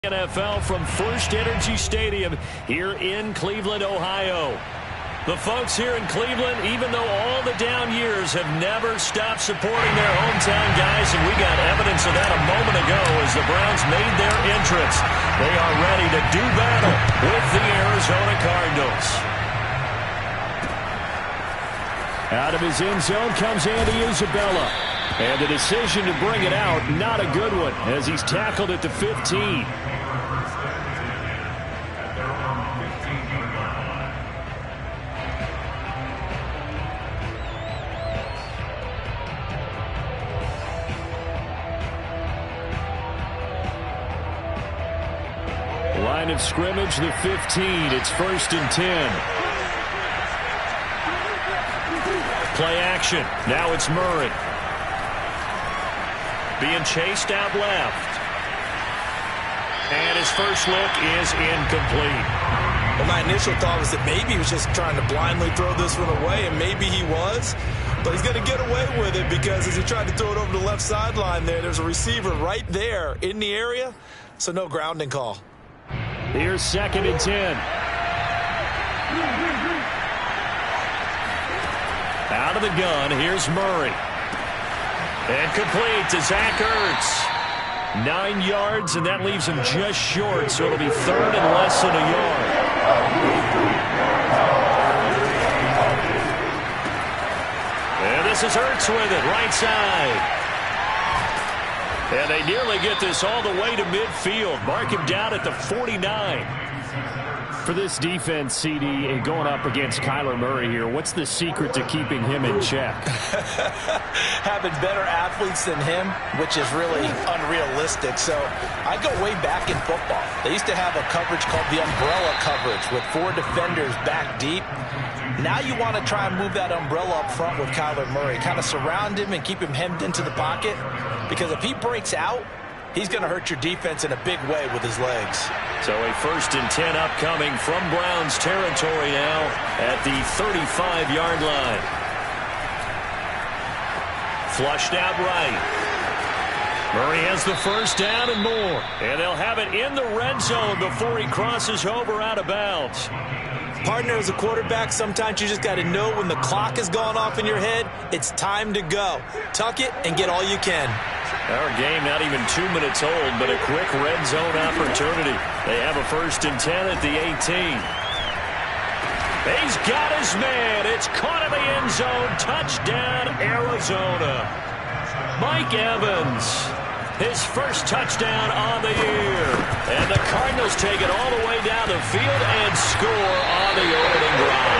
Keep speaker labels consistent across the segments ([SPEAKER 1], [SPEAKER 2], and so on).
[SPEAKER 1] NFL from First Energy Stadium here in Cleveland, Ohio. The folks here in Cleveland, even though all the down years, have never stopped supporting their hometown guys, and we got evidence of that a moment ago as the Browns made their entrance. They are ready to do battle with the Arizona Cardinals. Out of his end zone comes Andy Isabella. And the decision to bring it out, not a good one, as he's tackled at the 15. Line of scrimmage, the 15. It's 1st and 10. Play action. Now it's Murray. Being chased out left. And his first look is incomplete.
[SPEAKER 2] Well, my initial thought was that maybe he was just trying to blindly throw this one away, and maybe he was. But he's going to get away with it because as he tried to throw it over the left sideline there's a receiver right there in the area, so no grounding call.
[SPEAKER 1] Here's 2nd and 10. Out of the gun, here's Murray. And complete to Zach Ertz. 9 yards, and that leaves him just short, so it'll be 3rd and less than a yard. And this is Ertz with it, right side. And they nearly get this all the way to midfield. Mark him down at the 49.
[SPEAKER 3] For this defense, CD, going up against Kyler Murray here, what's the secret to keeping him in check?
[SPEAKER 2] Having better athletes than him, which is really unrealistic. So I go way back in football. They used to have a coverage called the umbrella coverage with 4 defenders back deep. Now you want to try and move that umbrella up front with Kyler Murray. Kind of surround him and keep him hemmed into the pocket. Because if he breaks out, he's going to hurt your defense in a big way with his legs.
[SPEAKER 1] So a 1st and 10 upcoming from Browns territory now at the 35-yard line. Flushed out right. Murray has the first down and more. And they'll have it in the red zone before he crosses over out of bounds.
[SPEAKER 2] Partner, as a quarterback, sometimes you just got to know when the clock has gone off in your head, it's time to go. Tuck it and get all you can.
[SPEAKER 1] Our game not even 2 minutes old, but a quick red zone opportunity. They have a 1st and 10 at the 18. He's got his man. It's caught in the end zone. Touchdown, Arizona. Mike Evans, his first touchdown on the year. And the Cardinals take it all the way down the field and score on the opening drive.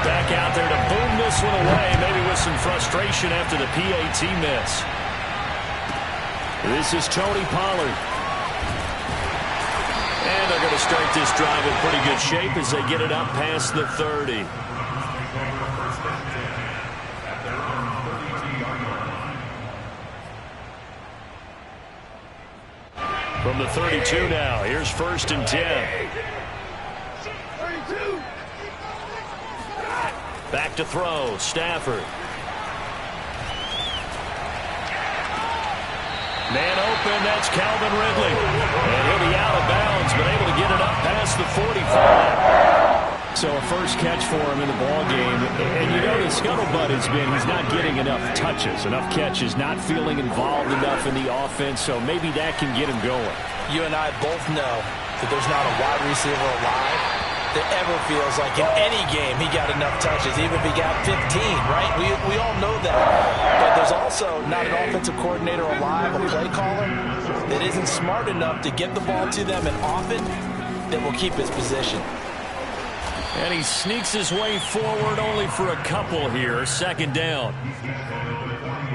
[SPEAKER 1] Back out there to boom this one away, maybe with some frustration after the PAT miss. This is Tony Pollard. And they're going to start this drive in pretty good shape as they get it up past the 30. From the 32 now, here's 1st and 10. Back to throw, Stafford. Man open, that's Calvin Ridley. And he'll be out of bounds, but able to get it up past the 45.
[SPEAKER 3] So a first catch for him in the ball game. And you know the scuttlebutt has been he's not getting enough touches, enough catches, not feeling involved enough in the offense, so maybe that can get him going.
[SPEAKER 2] You and I both know that there's not a wide receiver alive that ever feels like in any game he got enough touches, even if he got 15, right? We all know that. But there's also not an offensive coordinator alive, a play caller, that isn't smart enough to get the ball to them and often that will keep his position.
[SPEAKER 1] And he sneaks his way forward only for a couple here. 2nd down.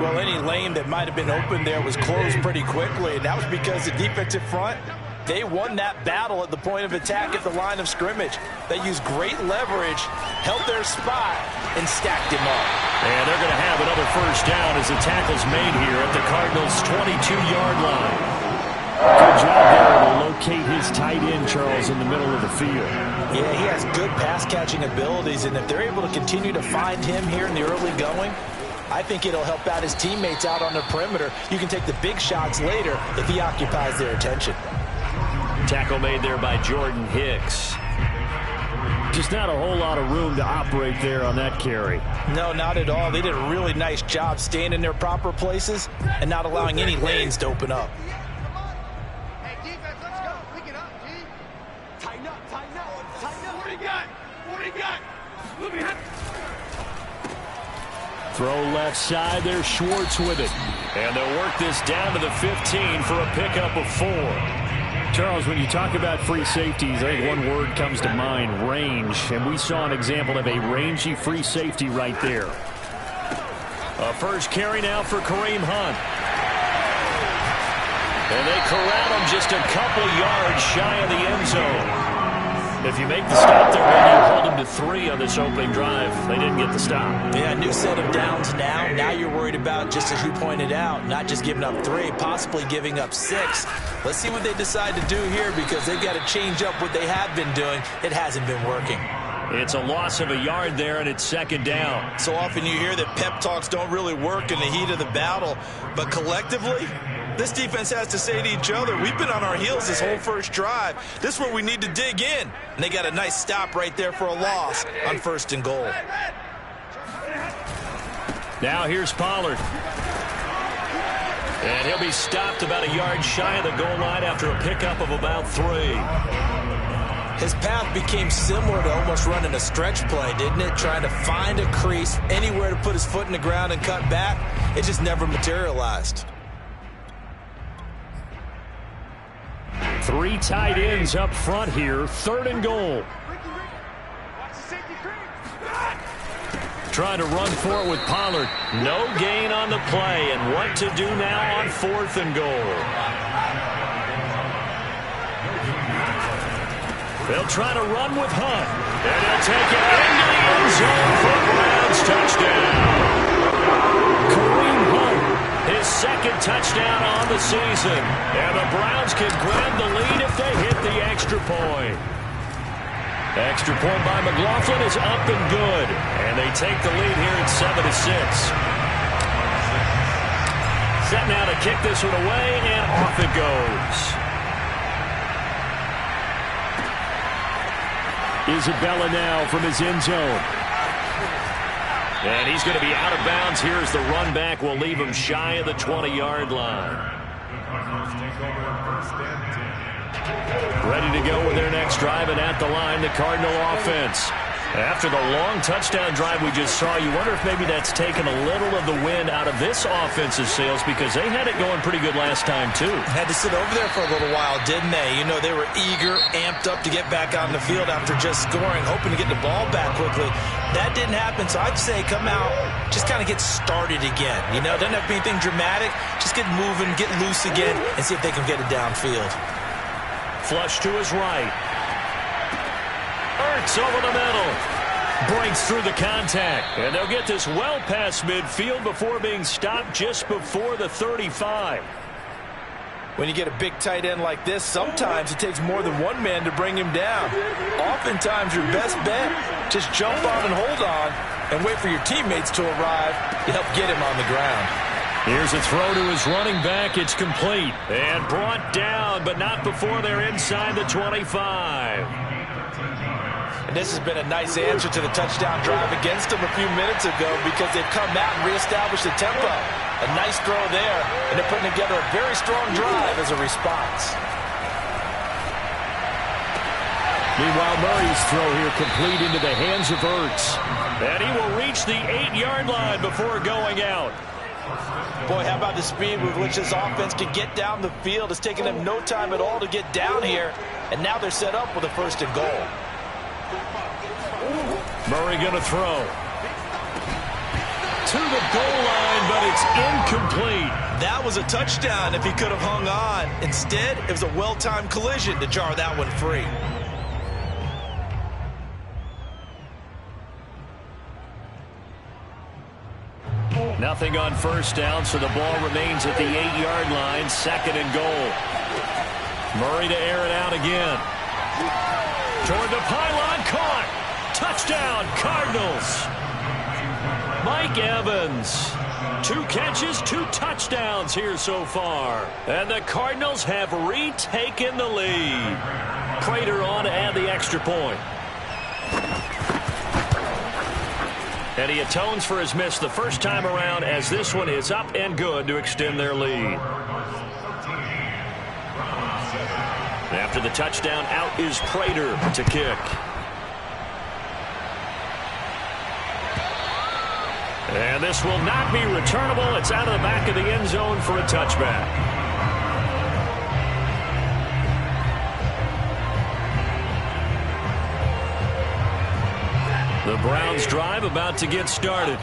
[SPEAKER 2] Well, any lane that might have been open there was closed pretty quickly, and that was because the defensive front, they won that battle at the point of attack at the line of scrimmage. They used great leverage, held their spot, and stacked him up.
[SPEAKER 1] And they're going to have another first down as the tackle's made here at the Cardinals' 22-yard line.
[SPEAKER 3] Good job there to locate his tight end, Charles, in the middle of the field.
[SPEAKER 2] Yeah, he has good pass-catching abilities, and if they're able to continue to find him here in the early going, I think it'll help out his teammates out on the perimeter. You can take the big shots later if he occupies their attention.
[SPEAKER 1] Tackle made there by Jordan Hicks.
[SPEAKER 3] Just not a whole lot of room to operate there on that carry.
[SPEAKER 2] No, not at all. They did a really nice job staying in their proper places and not allowing any lanes to open up.
[SPEAKER 4] Hey, defense, let's go. Pick it up, G. Tighten up, tighten up, tighten up. What do you got? What do you got? Look behind.
[SPEAKER 3] Throw left side there, Schwartz with it.
[SPEAKER 1] And they'll work this down to the 15 for a pickup of 4.
[SPEAKER 3] Charles, when you talk about free safeties, I think one word comes to mind, range. And we saw an example of a rangy free safety right there.
[SPEAKER 1] A first carry now for Kareem Hunt. And they corral him just a couple yards shy of the end zone. If you make the stop there, maybe you hold him to 3 on this opening drive. They didn't get the stop.
[SPEAKER 2] Yeah, new set of downs now. Now you're worried about, just as you pointed out, not just giving up 3, possibly giving up 6. Let's see what they decide to do here, because they've got to change up what they have been doing. It hasn't been working.
[SPEAKER 1] It's a loss of a yard there, and it's second down.
[SPEAKER 2] So often you hear that pep talks don't really work in the heat of the battle, but collectively, this defense has to say to each other, we've been on our heels this whole first drive. This is where we need to dig in. And they got a nice stop right there for a loss on 1st and goal.
[SPEAKER 1] Now here's Pollard. And he'll be stopped about a yard shy of the goal line after a pickup of about 3.
[SPEAKER 2] His path became similar to almost running a stretch play, didn't it? Trying to find a crease, anywhere to put his foot in the ground and cut back. It just never materialized.
[SPEAKER 3] 3 tight ends up front here, 3rd and goal.
[SPEAKER 1] Trying to run for it with Pollard. No gain on the play, and what to do now on 4th and goal. They'll try to run with Hunt, and he'll take it into the end zone for a Browns touchdown. Kareem Hunt, his 2nd touchdown on the season, and the Browns can grab the lead if they hit the extra point. Extra point by McLaughlin is up and good, and they take the lead here at 7-6. Set now to kick this one away, and off it goes.
[SPEAKER 3] Isabella now from his end zone.
[SPEAKER 1] And he's going to be out of bounds here as the run back will leave him shy of the 20-yard line. Ready to go with their next drive, and at the line, the Cardinal offense. After the long touchdown drive we just saw, you wonder if maybe that's taken a little of the wind out of this offensive sails, because they had it going pretty good last time, too.
[SPEAKER 2] Had to sit over there for a little while, didn't they? You know, they were eager, amped up to get back on the field after just scoring, hoping to get the ball back quickly. That didn't happen, so I'd say come out, just kind of get started again. You know, doesn't have to be anything dramatic. Just get moving, get loose again, and see if they can get it downfield.
[SPEAKER 1] Flush to his right. Ertz over the middle. Breaks through the contact. And they'll get this well past midfield before being stopped just before the 35.
[SPEAKER 2] When you get a big tight end like this, sometimes it takes more than one man to bring him down. Oftentimes your best bet, just jump on and hold on and wait for your teammates to arrive to help get him on the ground.
[SPEAKER 1] Here's a throw to his running back. It's complete. And brought down, but not before they're inside the 25.
[SPEAKER 2] And this has been a nice answer to the touchdown drive against them a few minutes ago, because they've come out and reestablished the tempo. A nice throw there, and they're putting together a very strong drive as a response.
[SPEAKER 3] Meanwhile, Murray's throw here complete into the hands of Ertz.
[SPEAKER 1] And he will reach the 8-yard line before going out.
[SPEAKER 2] Boy, how about the speed with which this offense can get down the field. It's taken them no time at all to get down here, and now they're set up with a 1st and goal.
[SPEAKER 1] Murray going to throw. To the goal line, but it's incomplete.
[SPEAKER 2] That was a touchdown if he could have hung on. Instead, it was a well-timed collision to jar that one free.
[SPEAKER 1] Nothing on first down, so the ball remains at the 8-yard line, 2nd and goal. Murray to air it out again. Toward the pylon, caught. Touchdown, Cardinals. Mike Evans. 2 catches, 2 touchdowns here so far. And the Cardinals have retaken the lead. Prater on to add the extra point. And he atones for his miss the first time around, as this one is up and good to extend their lead. After the touchdown, out is Prater to kick. And this will not be returnable. It's out of the back of the end zone for a touchback. The Browns drive about to get started.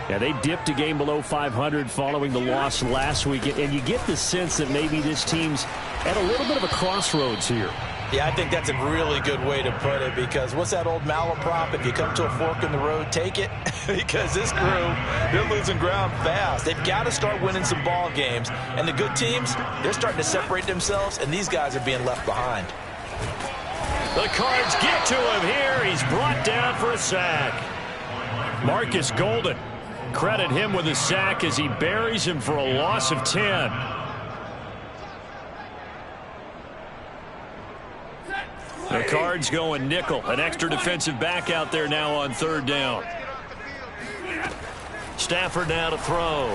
[SPEAKER 3] Yeah, they dipped a game below 500 following the loss last week, and you get the sense that maybe this team's at a little bit of a crossroads here.
[SPEAKER 2] Yeah, I think that's a really good way to put it, because what's that old malaprop? If you come to a fork in the road, take it. Because this crew, they're losing ground fast. They've got to start winning some ball games. And the good teams, they're starting to separate themselves, and these guys are being left behind.
[SPEAKER 1] The Cards get to him here. He's brought down for a sack. Marcus Golden. Credit him with a sack as he buries him for a loss of 10. The Cards going nickel. An extra defensive back out there now on 3rd down. Stafford now to throw.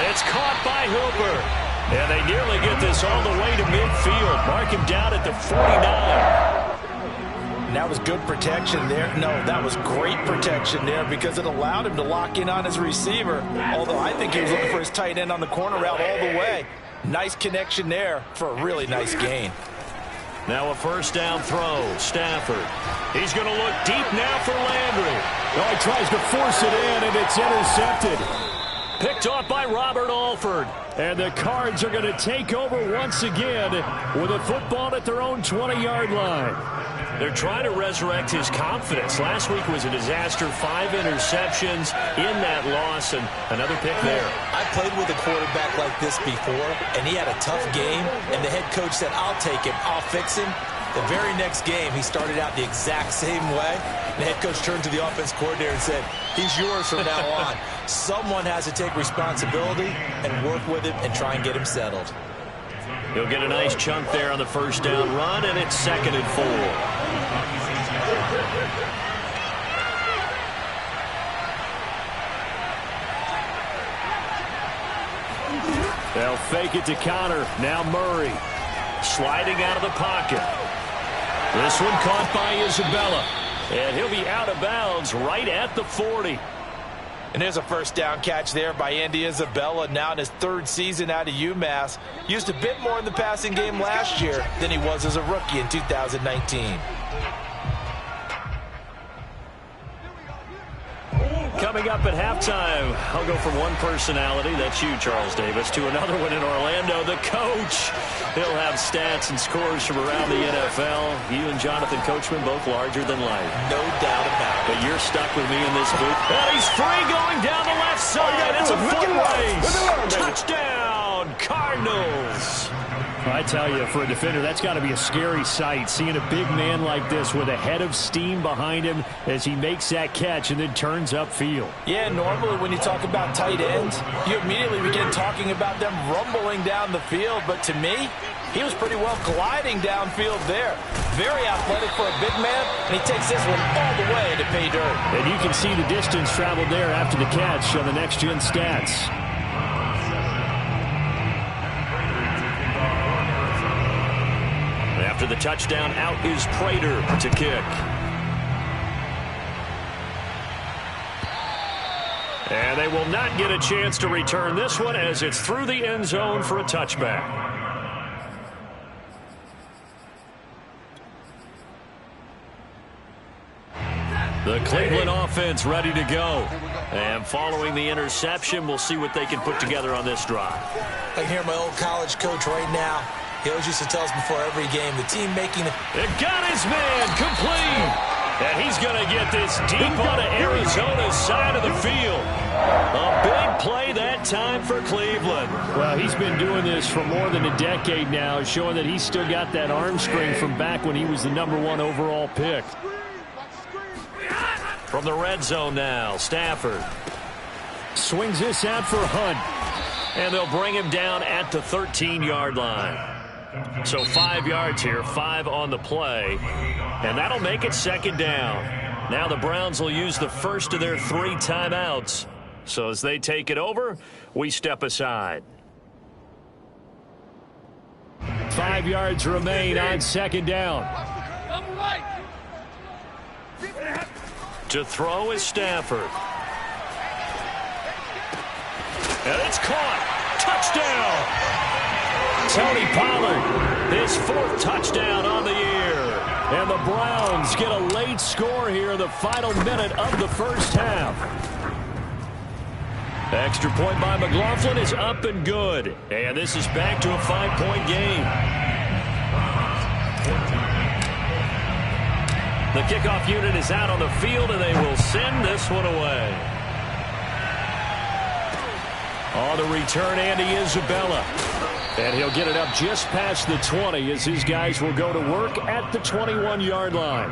[SPEAKER 1] It's caught by Hooper. And they nearly get this all the way to midfield. Mark him down at the 49.
[SPEAKER 2] And that was good protection there. No, that was great protection there, because it allowed him to lock in on his receiver. Although I think he was looking for his tight end on the corner route all the way. Nice connection there for a really nice gain.
[SPEAKER 1] Now a first down throw. Stafford. He's going to look deep now for Landry.
[SPEAKER 3] Oh, he tries to force it in, and it's intercepted.
[SPEAKER 1] Picked off by Robert Alford.
[SPEAKER 3] And the Cards are going to take over once again with a football at their own 20-yard line.
[SPEAKER 1] They're trying to resurrect his confidence. Last week was a disaster. 5 interceptions in that loss, and another pick there.
[SPEAKER 2] I played with a quarterback like this before, and he had a tough game, and the head coach said, I'll take him, I'll fix him. The very next game, he started out the exact same way. The head coach turned to the offense coordinator and said, he's yours from now on. Someone has to take responsibility and work with him and try and get him settled.
[SPEAKER 1] He'll get a nice chunk there on the first down run, and it's 2nd and 4.
[SPEAKER 3] They'll fake it to counter. Now Murray.
[SPEAKER 1] Sliding out of the pocket. This one caught by Isabella. And he'll be out of bounds right at the 40.
[SPEAKER 2] And there's a first down catch there by Andy Isabella, now in his 3rd season out of UMass. Used a bit more in the passing game last year than he was as a rookie in 2019.
[SPEAKER 1] Coming up at halftime, I'll go from one personality, that's you, Charles Davis, to another one in Orlando, the coach. He'll have stats and scores from around the NFL. You and Jonathan Coachman, both larger than life.
[SPEAKER 2] No doubt about it.
[SPEAKER 1] But you're stuck with me in this booth. And he's free going down the left side. It's a foot race. Touchdown, Cardinals.
[SPEAKER 3] I tell you, for a defender, that's got to be a scary sight, seeing a big man like this with a head of steam behind him as he makes that catch and then turns upfield.
[SPEAKER 2] Yeah, normally when you talk about tight ends, you immediately begin talking about them rumbling down the field. But to me, he was pretty well gliding downfield there. Very athletic for a big man, and he takes this one all the way to pay dirt.
[SPEAKER 3] And you can see the distance traveled there after the catch on the next-gen stats.
[SPEAKER 1] After the touchdown, out is Prater to kick. And they will not get a chance to return this one as it's through the end zone for a touchback. The Cleveland offense ready to go. And following the interception, we'll see what they can put together on this drive.
[SPEAKER 2] I can hear my old college coach right now. He always used to tell us before every game, the team making it.
[SPEAKER 1] It got his man complete. And he's going to get this deep onto Arizona's side of the field. A big play that time for Cleveland.
[SPEAKER 3] Well, he's been doing this for more than a decade now, showing that he's still got that arm strength from back when he was the #1 overall pick.
[SPEAKER 1] From the red zone now, Stafford.
[SPEAKER 3] Swings this out for Hunt.
[SPEAKER 1] And they'll bring him down at the 13-yard line. So 5 yards here, 5 on the play. And that'll make it 2nd down. Now the Browns will use the first of their 3 timeouts. So as they take it over, we step aside.
[SPEAKER 3] 5 yards remain on 2nd down.
[SPEAKER 1] To throw is Stafford. And it's caught. Touchdown. Tony Pollard, his 4th touchdown on the year. And the Browns get a late score here in the final minute of the first half. Extra point by McLaughlin is up and good. And this is back to a 5-point game. The kickoff unit is out on the field, and they will send this one away. On the return, Andy Isabella. And he'll get it up just past the 20 as his guys will go to work at the 21-yard line.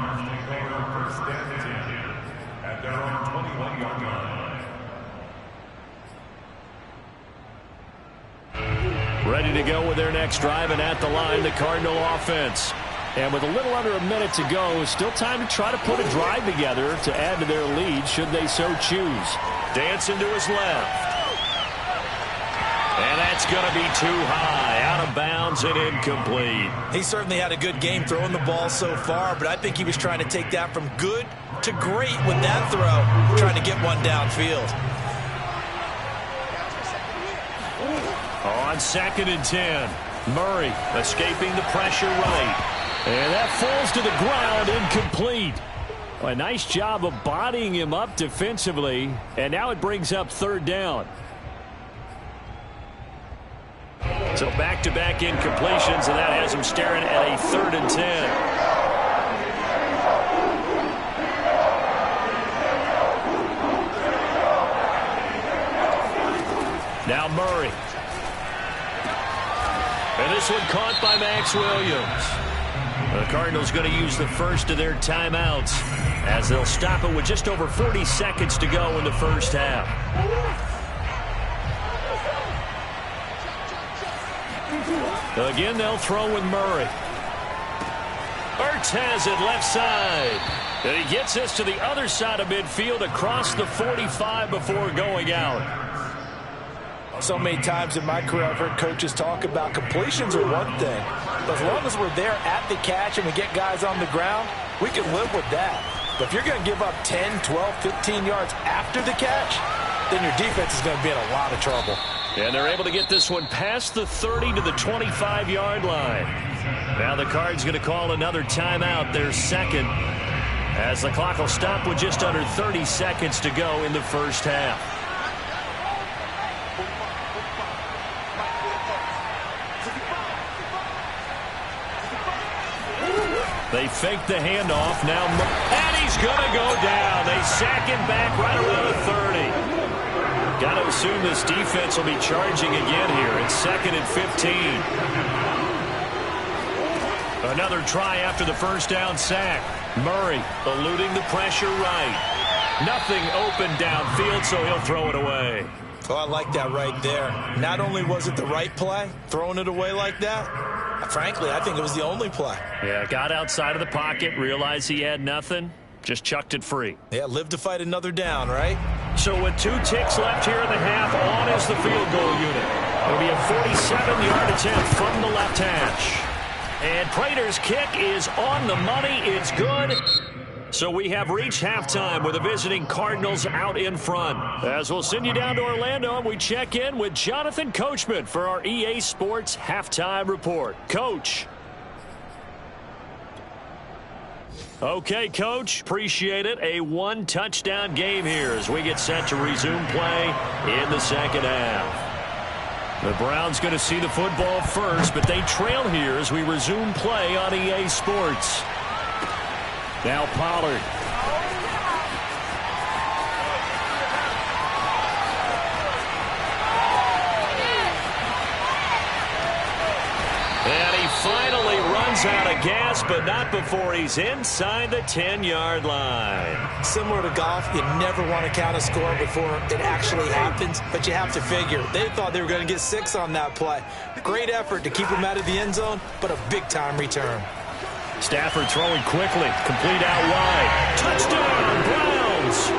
[SPEAKER 1] Ready to go with their next drive, and at the line, the Cardinal offense. And with a little under a minute to go, still time to try to put a drive together to add to their lead should they so choose. Dancing to his left. And that's going to be too high, out of bounds and incomplete.
[SPEAKER 2] He certainly had a good game throwing the ball so far, but I think he was trying to take that from good to great with that throw, trying to get one downfield.
[SPEAKER 1] On 2nd and 10, Murray escaping the pressure right. And that falls to the ground, incomplete. A nice job of bodying him up defensively, and now it brings up 3rd down. So back-to-back incompletions, and that has him staring at a 3rd and 10. Now Murray. And this one caught by Max Williams. The Cardinals going to use the first of their timeouts as they'll stop it with just over 40 seconds to go in the first half. Again, they'll throw with Murray. Ertz has it left side. And he gets us to the other side of midfield across the 45 before going out.
[SPEAKER 2] So many times in my career I've heard coaches talk about completions are one thing. But as long as we're there at the catch and we get guys on the ground, we can live with that. But if you're going to give up 10, 12, 15 yards after the catch, then your defense is going to be in a lot of trouble.
[SPEAKER 1] And they're able to get this one past the 30 to the 25-yard line. Now the Cards going to call another timeout, their 2nd, as the clock will stop with just under 30 seconds to go in the first half. They fake the handoff now, and he's going to go down. They sack him back right around the 30. Got to assume this defense will be charging again here. It's 2nd and 15. Another try after the first down sack. Murray eluding the pressure right. Nothing open downfield, so he'll throw it away.
[SPEAKER 2] Oh, I like that right there. Not only was it the right play, throwing it away like that, frankly, I think it was the only play.
[SPEAKER 1] Yeah, got outside of the pocket, realized he had nothing, just chucked it free.
[SPEAKER 2] Yeah, live to fight another down, right?
[SPEAKER 1] So with 2 ticks left here in the half, on is the field goal unit. It'll be a 47-yard attempt from the left hash. And Prater's kick is on the money. It's good. So we have reached halftime with the visiting Cardinals out in front. As we'll send you down to Orlando, and we check in with Jonathan Coachman for our EA Sports Halftime Report. Coach. Okay, Coach, appreciate it. A 1-touchdown game here as we get set to resume play in the second half. The Browns going to see the football first, but they trail here as we resume play on EA Sports. Now Pollard. runs out of gas, but not before he's inside the 10-yard line.
[SPEAKER 2] Similar to golf, you never want to count a score before it actually happens, but you have to figure they thought they were going to get 6 on that play. Great effort to keep him out of the end zone, but a big-time return.
[SPEAKER 1] Stafford throwing quickly, complete out wide. Touchdown, Browns!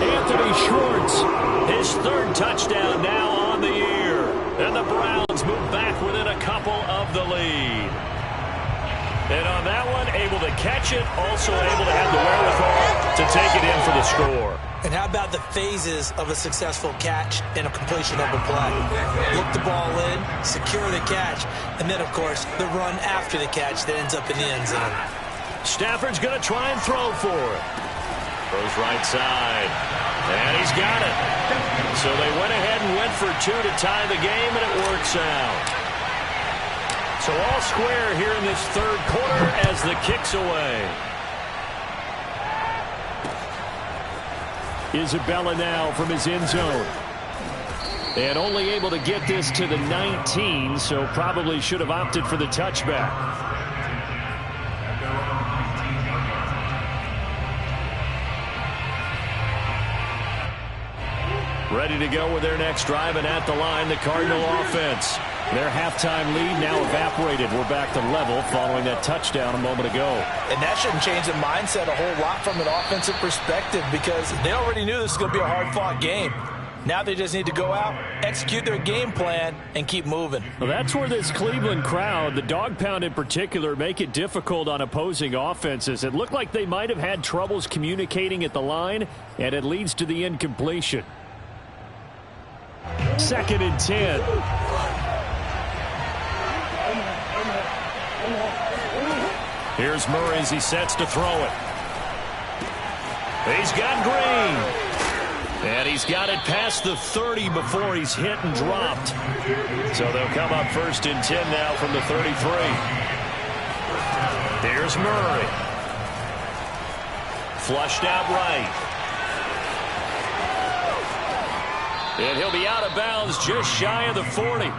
[SPEAKER 1] Anthony Schwartz, his 3rd touchdown now on the year. And the Browns move back within a couple of the lead. And on that one, able to catch it, also able to have the wherewithal to take it in for the score.
[SPEAKER 2] And how about the phases of a successful catch and a completion of a play? Look the ball in, secure the catch, and then, of course, the run after the catch that ends up in the end zone.
[SPEAKER 1] Stafford's going to try and throw for it. Throws right side. And he's got it. So they went ahead and went for 2 to tie the game, and it works out. So all square here in this 3rd quarter as the kick's away.
[SPEAKER 3] Isabella now from his end zone. And only able to get this to the 19, so probably should have opted for the touchback. Ready to go with their next drive, and at the line, the Cardinal offense. Their halftime lead now evaporated. We're back to level following that touchdown a moment ago.
[SPEAKER 2] And that shouldn't change the mindset a whole lot from an offensive perspective because they already knew this was going to be a hard-fought game. Now they just need to go out, execute their game plan, and keep moving.
[SPEAKER 3] Well, that's where this Cleveland crowd, the dog pound in particular, make it difficult on opposing offenses. It looked like they might have had troubles communicating at the line, and it leads to the incompletion. 2nd and 10. Here's Murray as he sets to throw it.
[SPEAKER 1] He's got Green. And he's got it past the 30 before he's hit and dropped. So they'll come up 1st and 10 now from the 33. Here's Murray. Flushed out right. And he'll be out of bounds just shy of the 40.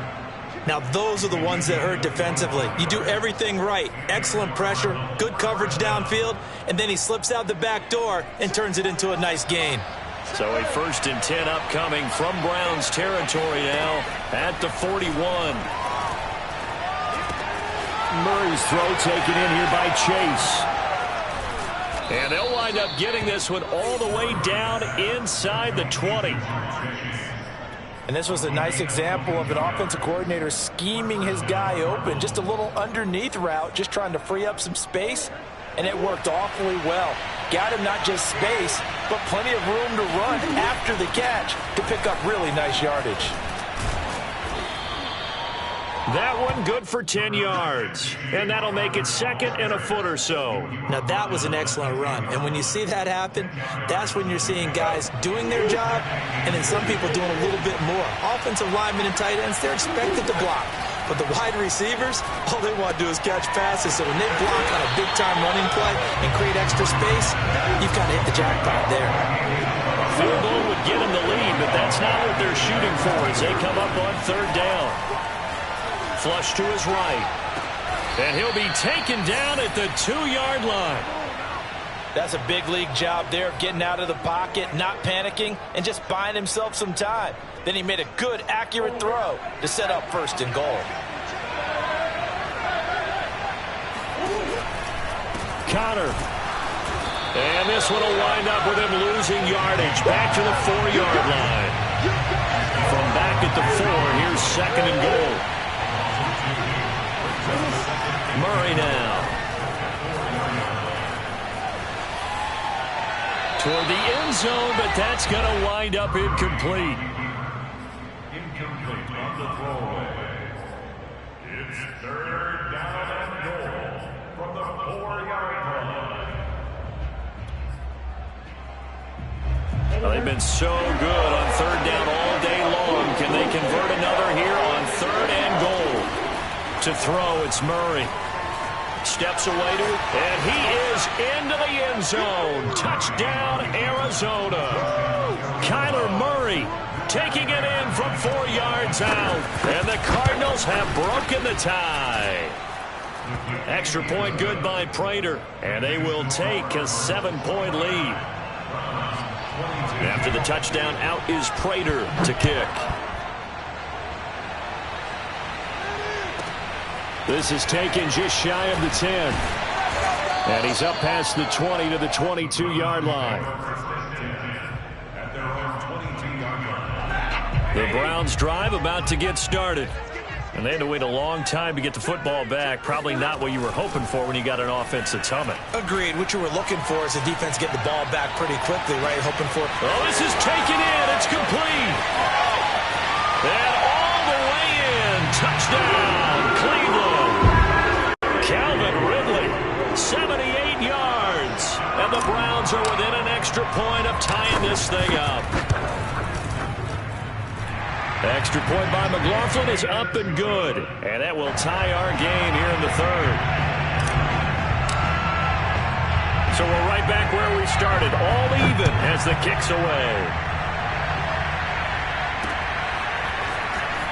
[SPEAKER 2] Now, those are the ones that hurt defensively. You do everything right. Excellent pressure, good coverage downfield, and then he slips out the back door and turns it into a nice gain.
[SPEAKER 1] So a 1st and 10 upcoming from Browns territory now at the 41.
[SPEAKER 3] Murray's throw taken in here by Chase.
[SPEAKER 1] And they'll wind up getting this one all the way down inside the 20.
[SPEAKER 2] And this was a nice example of an offensive coordinator scheming his guy open. Just a little underneath route, just trying to free up some space. And it worked awfully well. Got him not just space, but plenty of room to run after the catch to pick up really nice yardage.
[SPEAKER 1] That one good for 10 yards. And that'll make it 2nd and a foot or so.
[SPEAKER 2] Now, that was an excellent run. And when you see that happen, that's when you're seeing guys doing their job and then some people doing a little bit more. Offensive linemen and tight ends, they're expected to block. But the wide receivers, all they want to do is catch passes. So when they block on a big-time running play and create extra space, you've kind of hit the jackpot there.
[SPEAKER 1] Field goal would get them the lead, but that's not what they're shooting for as they come up on 3rd down. Flush to his right. And he'll be taken down at the 2-yard line.
[SPEAKER 2] That's a big league job there, getting out of the pocket, not panicking, and just buying himself some time. Then he made a good, accurate throw to set up 1st and goal.
[SPEAKER 3] Connor.
[SPEAKER 1] And this one will wind up with him losing yardage back to the 4-yard line. From back at the 4, here's 2nd and goal. Murray now. Toward the end zone, but that's going to wind up incomplete.
[SPEAKER 5] Incomplete on the throwaway. It's 3rd down and goal from the 4-yard line.
[SPEAKER 1] Well, they've been so good on 3rd down all day long. Can they convert another here on 3rd and goal? To throw, it's Murray. Steps away to it, and he is into the end zone. Touchdown, Arizona. Kyler Murray taking it in from 4 yards out. And the Cardinals have broken the tie. Extra point good by Prater, and they will take a 7-point lead. After the touchdown, out is Prater to kick.
[SPEAKER 3] This is taken just shy of the 10. And he's up past the 20 to the 22-yard line.
[SPEAKER 1] The Browns drive about to get started. And they had to wait a long time to get the football back. Probably not what you were hoping for when you got an offense that's humming.
[SPEAKER 2] Agreed. What you were looking for is the defense getting the ball back pretty quickly, right? Hoping for...
[SPEAKER 1] Oh, this is taken in. It's complete. And all the way in. Touchdown, Cleveland. Calvin Ridley, 78 yards. And the Browns are within an extra point of tying this thing up. Extra point by McLaughlin is up and good. And that will tie our game here in the third. So we're right back where we started. All even as the kick's away.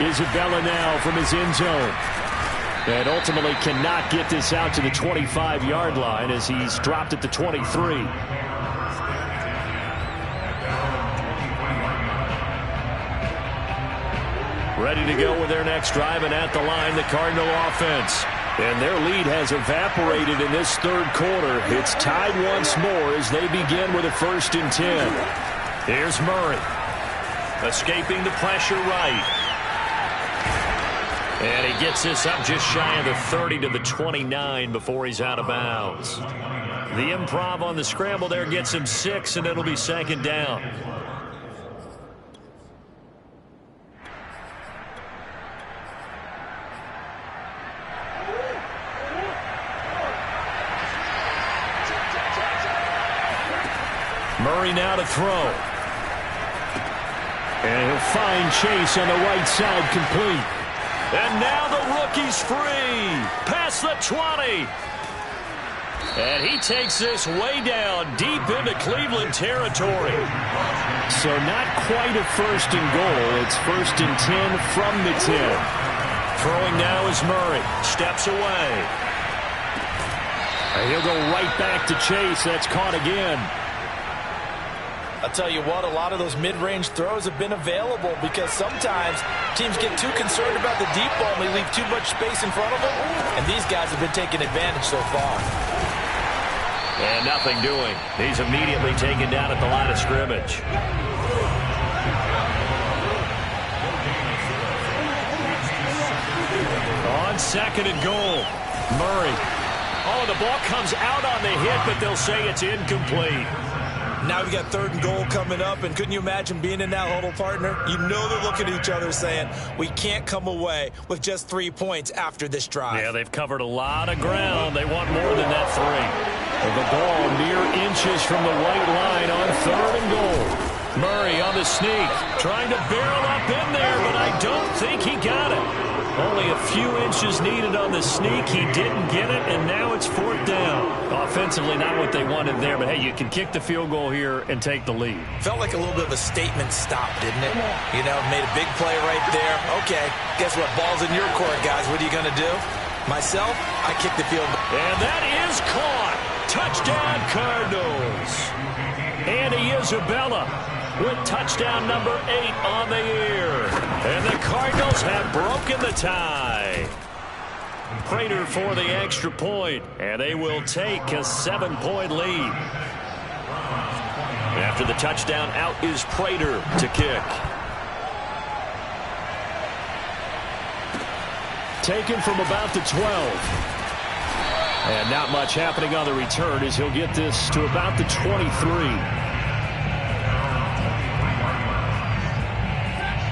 [SPEAKER 3] Isabella now from his end zone. And ultimately cannot get this out to the 25-yard line as he's dropped at the 23.
[SPEAKER 1] Ready to go with their next drive, and at the line, the Cardinal offense. And their lead has evaporated in this third quarter. It's tied once more as they begin with a 1st and 10. Here's Murray. Escaping the pressure right. And he gets this up just shy of the 30 to the 29 before he's out of bounds. The improv on the scramble there gets him 6, and it'll be 2nd down. Murray now to throw.
[SPEAKER 3] And he'll find Chase on the right side complete.
[SPEAKER 1] And now the rookie's free. Past the 20. And he takes this way down deep into Cleveland territory.
[SPEAKER 3] So not quite a 1st and goal. It's 1st and 10 from the 10.
[SPEAKER 1] Throwing now is Murray. Steps away.
[SPEAKER 3] And he'll go right back to Chase. That's caught again.
[SPEAKER 2] I'll tell you what, a lot of those mid-range throws have been available because sometimes teams get too concerned about the deep ball and they leave too much space in front of them, and these guys have been taking advantage so far.
[SPEAKER 1] And nothing doing. He's immediately taken down at the line of scrimmage. On 2nd and goal, Murray. Oh, the ball comes out on the hit, but they'll say it's incomplete.
[SPEAKER 2] Now we've got 3rd and goal coming up, and couldn't you imagine being in that huddle, partner? You know they're looking at each other saying, we can't come away with just 3 points after this drive.
[SPEAKER 1] Yeah, they've covered a lot of ground. They want more than that 3.
[SPEAKER 3] The ball mere inches from the white line on 3rd and goal.
[SPEAKER 1] Murray on the sneak, trying to barrel up in there, but I don't think he got it. Only a few inches needed on the sneak. He didn't get it, and now it's 4th down. Offensively, not what they wanted there, but hey, you can kick the field goal here and take the lead.
[SPEAKER 2] Felt like a little bit of a statement stop, didn't it? You know, made a big play right there. Okay, guess what? Ball's in your court, guys. What are you going to do? Myself, I kick the field goal.
[SPEAKER 1] And that is caught. Touchdown, Cardinals. Andy Isabella with touchdown number 8 on the year. And the Cardinals have broken the tie. Prater for the extra point, and they will take a 7-point lead. After the touchdown, out is Prater to kick.
[SPEAKER 3] Taken from about the 12. And not much happening on the return as he'll get this to about the 23.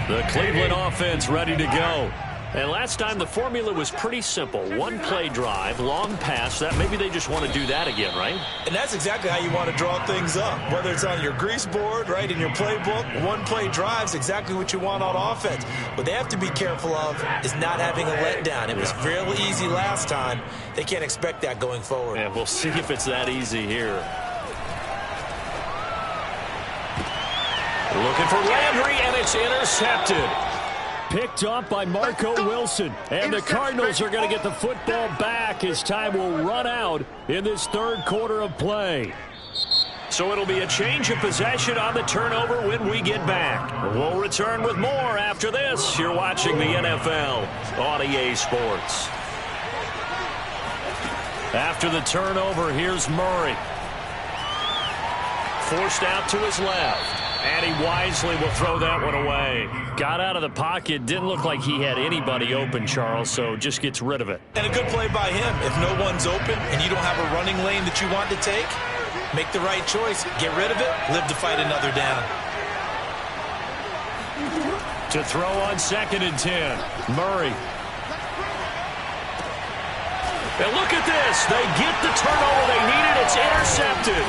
[SPEAKER 1] The Cleveland offense ready to go. And last time the formula was pretty simple. 1-play drive, long pass. That maybe they just want to do that again, right?
[SPEAKER 2] And that's exactly how you want to draw things up. Whether it's on your grease board, right, in your playbook, 1-play drive's exactly what you want on offense. What they have to be careful of is not having a letdown. It was real easy last time. They can't expect that going forward.
[SPEAKER 1] And we'll see if it's that easy here. Looking for Landry, and it's intercepted.
[SPEAKER 3] picked up by Marco Wilson. And the Cardinals are going to get the football back as time will run out in this third quarter of play.
[SPEAKER 1] So it'll be a change of possession on the turnover when we get back. We'll return with more after this. You're watching the NFL on EA Sports. After the turnover, here's Murray. Forced out to his left. And he wisely will throw that one away. Got out of the pocket. Didn't look like he had anybody open, Charles, so just gets rid of it.
[SPEAKER 2] And a good play by him. If no one's open and you don't have a running lane that you want to take, make the right choice. Get rid of it. Live to fight another down.
[SPEAKER 3] To throw on 2nd and 10. Murray.
[SPEAKER 1] And look at this. They get the turnover they needed. It's intercepted.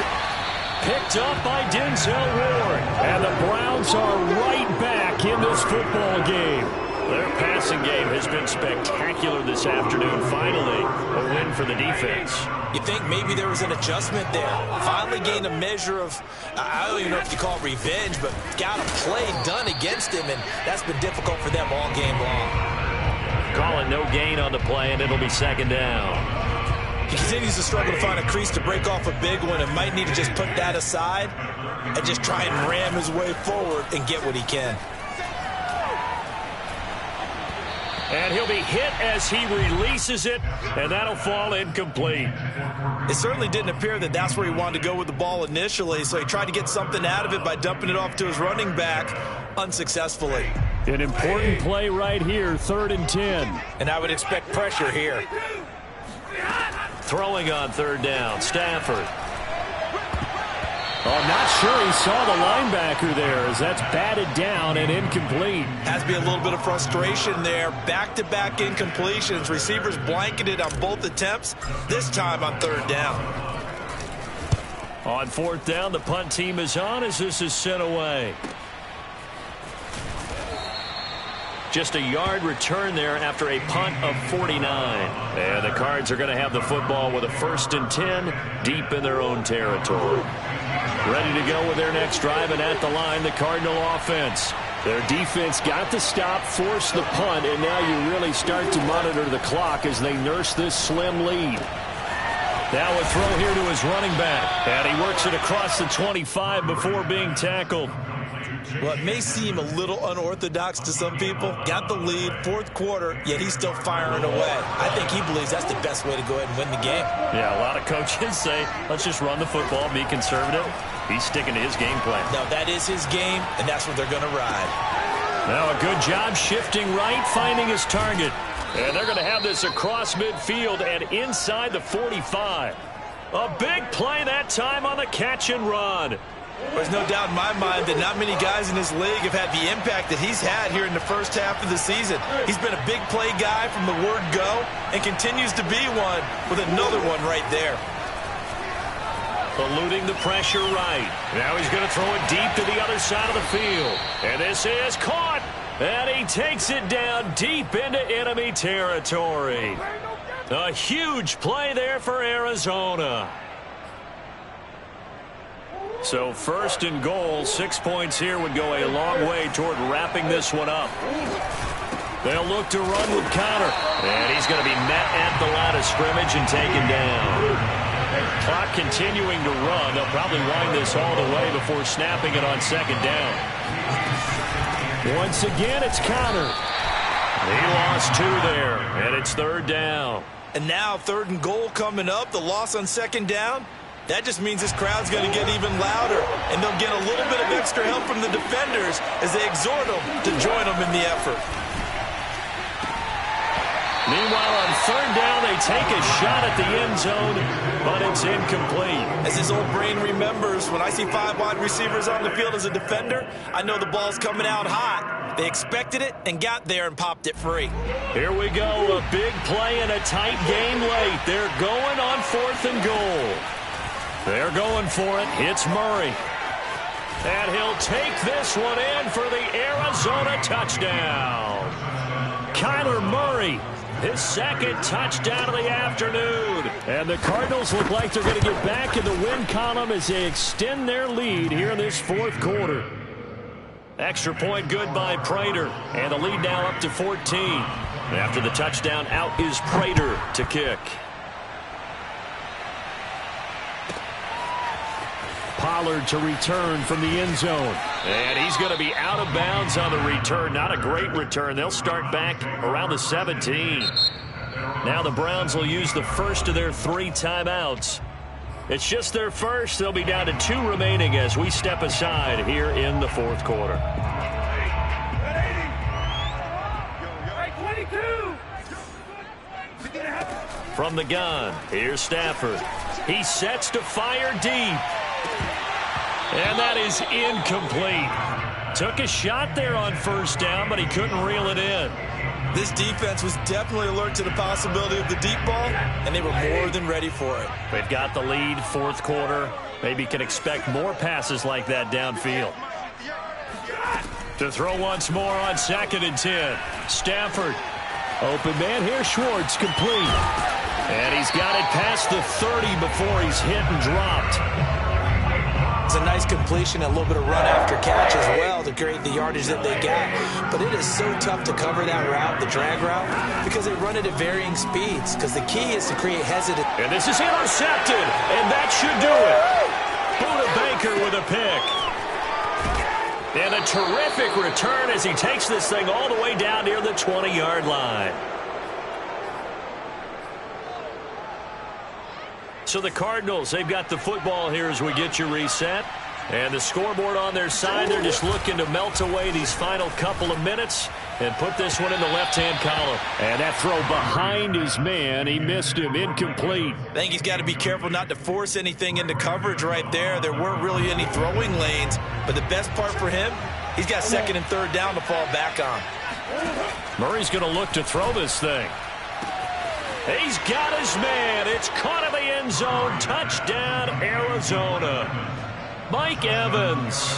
[SPEAKER 1] Picked up by Denzel Ward. And the Browns are right back in this football game. Their passing game has been spectacular this afternoon. Finally, a win for the defense.
[SPEAKER 2] You think maybe there was an adjustment there. Finally gained a measure of, I don't even know if you call it revenge, but got a play done against him, and that's been difficult for them all game long.
[SPEAKER 1] Call it no gain on the play, and it'll be 2nd down.
[SPEAKER 2] He continues to struggle to find a crease to break off a big one and might need to just put that aside and just try and ram his way forward and get what he can.
[SPEAKER 1] And he'll be hit as he releases it, and that'll fall incomplete.
[SPEAKER 2] It certainly didn't appear that that's where he wanted to go with the ball initially, so he tried to get something out of it by dumping it off to his running back unsuccessfully.
[SPEAKER 3] An important play right here, 3rd and 10.
[SPEAKER 2] And I would expect pressure here.
[SPEAKER 1] Throwing on 3rd down, Stafford.
[SPEAKER 3] Oh, not sure he saw the linebacker there as that's batted down and incomplete.
[SPEAKER 2] Has to be a little bit of frustration there. Back-to-back incompletions. Receivers blanketed on both attempts, this time on 3rd down.
[SPEAKER 1] On 4th down, the punt team is on as this is sent away. Just a yard return there after a punt of 49. And the Cards are going to have the football with a 1st and 10 deep in their own territory. Ready to go with their next drive, and at the line, the Cardinal offense. Their defense got the stop, forced the punt, and now you really start to monitor the clock as they nurse this slim lead. Now a throw here to his running back, and he works it across the 25 before being tackled.
[SPEAKER 2] Well, it may seem a little unorthodox to some people. Got the lead, 4th quarter, yet he's still firing away. I think he believes that's the best way to go ahead and win the game.
[SPEAKER 1] Yeah, a lot of coaches say, let's just run the football, be conservative. He's sticking to his game plan.
[SPEAKER 2] No, that is his game, and that's what they're going to ride.
[SPEAKER 1] Now a good job shifting right, finding his target. And they're going to have this across midfield and inside the 45. A big play that time on the catch and run.
[SPEAKER 2] There's no doubt in my mind that not many guys in this league have had the impact that he's had here in the first half of the season. He's been a big play guy from the word go and continues to be one with another one right there.
[SPEAKER 1] Eluding the pressure right. Now he's going to throw it deep to the other side of the field. And this is caught. And he takes it down deep into enemy territory. A huge play there for Arizona. So 1st and goal, 6 points here would go a long way toward wrapping this one up. They'll look to run with Connor. And he's going to be met at the line of scrimmage and taken down. Clock continuing to run. They'll probably wind this all the way before snapping it on 2nd down.
[SPEAKER 3] Once again, it's Connor.
[SPEAKER 1] He lost 2 there, and it's 3rd down.
[SPEAKER 2] And now 3rd and goal coming up. The loss on 2nd down. That just means this crowd's going to get even louder, and they'll get a little bit of extra help from the defenders as they exhort them to join them in the effort.
[SPEAKER 1] Meanwhile, on 3rd down, they take a shot at the end zone, but it's incomplete.
[SPEAKER 2] As his old brain remembers, when I see 5 wide receivers on the field as a defender, I know the ball's coming out hot. They expected it and got there and popped it free.
[SPEAKER 1] Here we go, a big play in a tight game late. They're going on 4th and goal. They're going for it. It's Murray. And he'll take this one in for the Arizona touchdown. Kyler Murray, his 2nd touchdown of the afternoon. And the Cardinals look like they're going to get back in the win column as they extend their lead here in this 4th quarter. Extra point good by Prater. And the lead now up to 14. After the touchdown, out is Prater to kick.
[SPEAKER 3] Pollard to return from the end zone.
[SPEAKER 1] And he's going to be out of bounds on the return. Not a great return. They'll start back around the 17. Now the Browns will use the first of their 3 timeouts. It's just their first. They'll be down to 2 remaining as we step aside here in the 4th quarter. From the gun, here's Stafford. He sets to fire deep. And that is incomplete. Took a shot there on first down, but he couldn't reel it in.
[SPEAKER 2] This defense was definitely alert to the possibility of the deep ball, and they were more than ready for it.
[SPEAKER 1] They've got the lead, 4th quarter. Maybe can expect more passes like that downfield. To throw once more on 2nd and 10. Stafford.
[SPEAKER 3] Open man here, Schwartz, complete.
[SPEAKER 1] And he's got it past the 30 before he's hit and dropped.
[SPEAKER 2] It's a nice completion, a little bit of run after catch as well to create the yardage that they got. But it is so tough to cover that route, the drag route, because they run it at varying speeds. Because the key is to create hesitant.
[SPEAKER 1] And this is intercepted, and that should do it. Buda Baker with a pick. And a terrific return as he takes this thing all the way down near the 20-yard line. So the Cardinals, they've got the football here as we get you reset. And the scoreboard on their side, they're just looking to melt away these final couple of minutes and put this one in the left-hand column.
[SPEAKER 3] And that throw behind his man, he missed him, incomplete.
[SPEAKER 2] I think he's got to be careful not to force anything into coverage right there. There weren't really any throwing lanes, but the best part for him, he's got 2nd and 3rd down to fall back on.
[SPEAKER 1] Murray's going to look to throw this thing. He's got his man. It's caught in the end zone. Touchdown, Arizona. Mike Evans,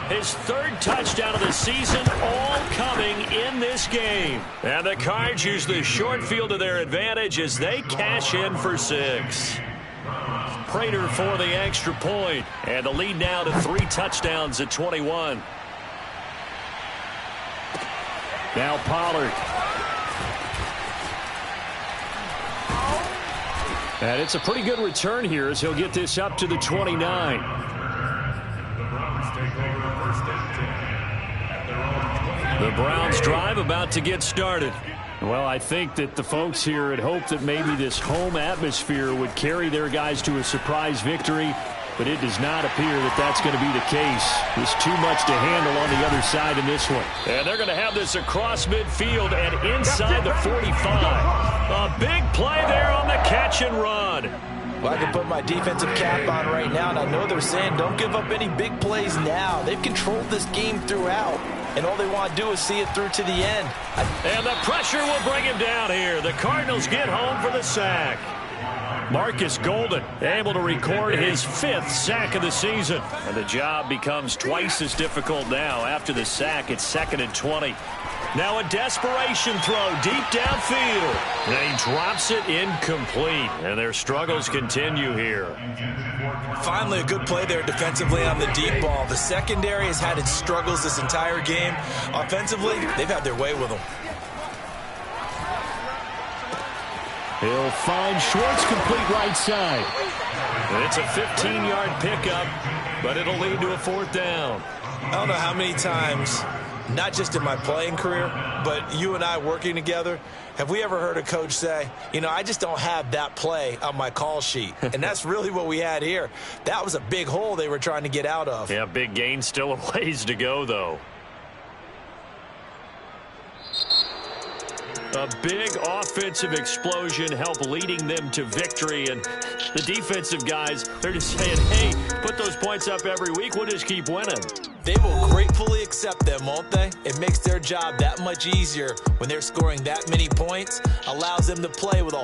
[SPEAKER 1] his 3rd touchdown of the season, all coming in this game. And the Cards use the short field to their advantage as they cash in for 6. Prater for the extra point. And the lead now to 3 touchdowns at 21.
[SPEAKER 3] Now Pollard. And it's a pretty good return here as he'll get this up to the 29.
[SPEAKER 1] The Browns drive about to get started.
[SPEAKER 3] Well, I think that the folks here had hoped that maybe this home atmosphere would carry their guys to a surprise victory, but it does not appear that that's going to be the case. There's too much to handle on the other side in this one.
[SPEAKER 1] And they're going to have this across midfield and inside the 45. A big play there on the catch and run.
[SPEAKER 2] Well, I can put my defensive cap on right now, and I know they're saying don't give up any big plays now. They've controlled this game throughout, and all they want to do is see it through to the end.
[SPEAKER 1] And the pressure will bring him down here. The Cardinals get home for the sack. Marcus Golden able to record his 5th sack of the season. And the job becomes twice as difficult now after the sack. It's 2nd and 20. Now a desperation throw deep downfield. And he drops it incomplete. And their struggles continue here.
[SPEAKER 2] Finally a good play there defensively on the deep ball. The secondary has had its struggles this entire game. Offensively, they've had their way with them.
[SPEAKER 3] He'll find Schwartz, complete right side.
[SPEAKER 1] And it's a 15-yard pickup, but it'll lead to a 4th down.
[SPEAKER 2] I don't know how many times, not just in my playing career, but you and I working together, have we ever heard a coach say, you know, I just don't have that play on my call sheet. And that's really what we had here. That was a big hole they were trying to get out of.
[SPEAKER 1] Yeah, big gain, still a ways to go, though. A big offensive explosion helped leading them to victory. And the defensive guys, they're just saying, hey, put those points up every week. We'll just keep winning.
[SPEAKER 2] They will gratefully accept them, won't they? It makes their job that much easier when they're scoring that many points. Allows them to play with a